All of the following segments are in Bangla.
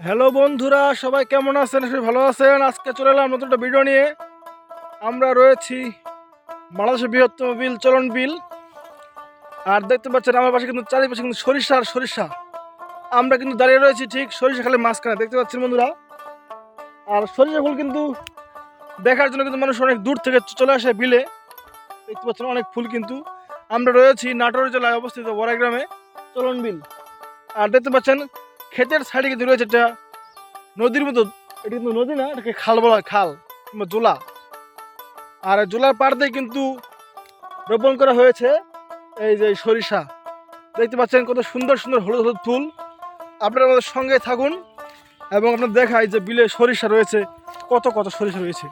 হ্যালো বন্ধুরা, সবাই কেমন আছেন? সবাই ভালো আছেন? আজকে চলে এলাম নতুন একটা ভিডিও নিয়ে। আমরা রয়েছি বাংলাদেশের বৃহত্তম বিল চলন বিল। আর দেখতে পাচ্ছেন আমার পাশে কিন্তু চারিপাশে কিন্তু সরিষা আর সরিষা। আমরা কিন্তু দাঁড়িয়ে রয়েছি ঠিক সরিষা খালের মাঝখানে, দেখতে পাচ্ছেন বন্ধুরা। আর সরিষা ফুল কিন্তু দেখার জন্য কিন্তু মানুষ অনেক দূর থেকে চলে আসে বিলে। দেখতে পাচ্ছেন অনেক ফুল কিন্তু। আমরা রয়েছি নাটোর জেলায় অবস্থিত বড়াই গ্রামে চলন বিল। আর দেখতে পাচ্ছেন ক্ষেতের সাইডে কিন্তু রয়েছে একটা নদীর মতো। এটা কিন্তু নদী না, এটাকে খাল বলা হয়, খাল কিংবা জোলা। আর জোলার পাড় দিয়ে কিন্তু রোপণ করা হয়েছে এই যে সরিষা। দেখতে পাচ্ছেন কত সুন্দর সুন্দর হলুদ হলুদ ফুল। আপনারা আমাদের সঙ্গে থাকুন এবং আপনার দেখাই যে বিলে সরিষা রয়েছে, কত কত সরিষা রয়েছে।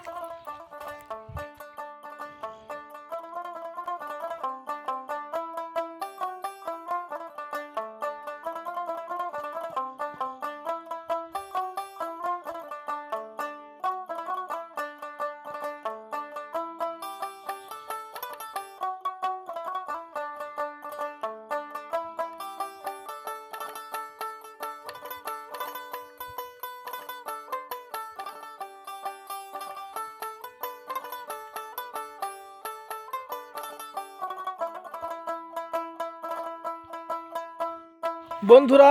বন্ধুরা,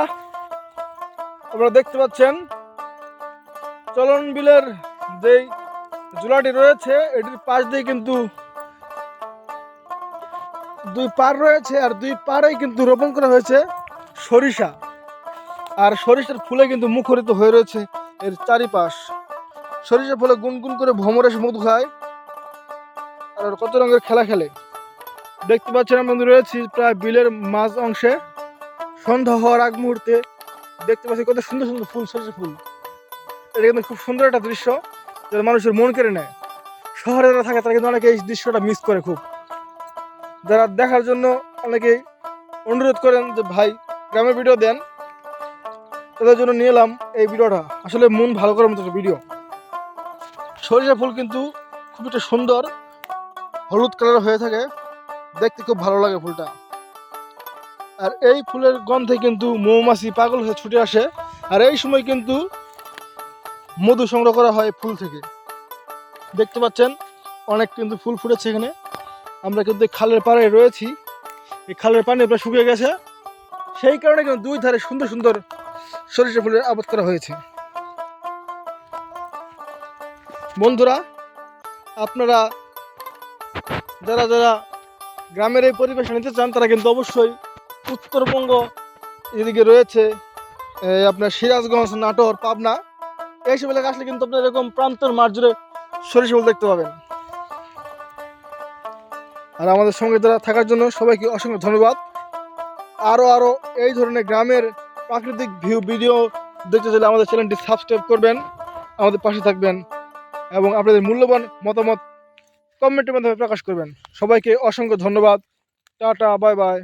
আপনারা দেখতে পাচ্ছেন চলন বিলের যেই জোলাটি রয়েছে এটির পাশ দিয়ে কিন্তু দুই পাড় রয়েছে, আর দুই পাড়েই কিন্তু রোপণ করা হয়েছে সরিষা। আর সরিষার ফুলে কিন্তু মুখরিত হয়ে রয়েছে এর চারিপাশ। সরিষা ফুলে গুনগুন করে ভ্রমরে এসে মধু খায় আর কত রঙের খেলা খেলে। দেখতে পাচ্ছেন আমরা রয়েছি প্রায় বিলের মাঝ অংশে। সন্ধ্যা হওয়ার আগ মুহূর্তে দেখতে পাচ্ছি কত সুন্দর সুন্দর ফুল, সরিষা ফুল। এটা কিন্তু খুব সুন্দর একটা দৃশ্য, যেটা মানুষের মন কেড়ে নেয়। শহরে যারা থাকে তারা কিন্তু অনেকে এই দৃশ্যটা মিস করে খুব। যারা দেখার জন্য অনেকেই অনুরোধ করেন যে ভাই গ্রামের ভিডিও দেন, তাদের জন্য নিয়ে এলাম এই ভিডিওটা। আসলে মন ভালো করার মতো একটা ভিডিও। সরিষা ফুল কিন্তু খুব একটা সুন্দর হলুদ কালার হয়ে থাকে, দেখতে খুব ভালো লাগে ফুলটা। আর এই ফুলের গন্ধে কিন্তু মৌমাছি পাগল হয়ে ছুটে আসে। আর এই সময় কিন্তু মধু সংগ্রহ করা হয় ফুল থেকে। দেখতে পাচ্ছেন অনেক কিন্তু ফুল ফুটেছে এখানে। আমরা কিন্তু খালের পাড়ে রয়েছি, এই খালের পানি প্রায় শুকিয়ে গেছে, সেই কারণে কিন্তু দুই ধারে সুন্দর সুন্দর সরিষা ফুলের আবাদ করা হয়েছে। বন্ধুরা, আপনারা যারা যারা গ্রামের এই পরিবেশ নিতে চান তারা কিন্তু অবশ্যই উত্তরবঙ্গ এদিকে রয়েছে আপনার সিরাজগঞ্জ, নাটোর, পাবনা, এইসব এলাকা আসলে কিন্তু আপনার এরকম প্রান্তর মাঠ জুড়ে সরিষা ফুল দেখতে পাবেন। আর আমাদের সঙ্গে যারা থাকার জন্য সবাইকে অসংখ্য ধন্যবাদ। আরও এই ধরনের গ্রামের প্রাকৃতিক ভিডিও দেখতে চাইলে আমাদের চ্যানেলটি সাবস্ক্রাইব করবেন, আমাদের পাশে থাকবেন এবং আপনাদের মূল্যবান মতামত কমেন্টের মাধ্যমে প্রকাশ করবেন। সবাইকে অসংখ্য ধন্যবাদ। Tata, bye bye.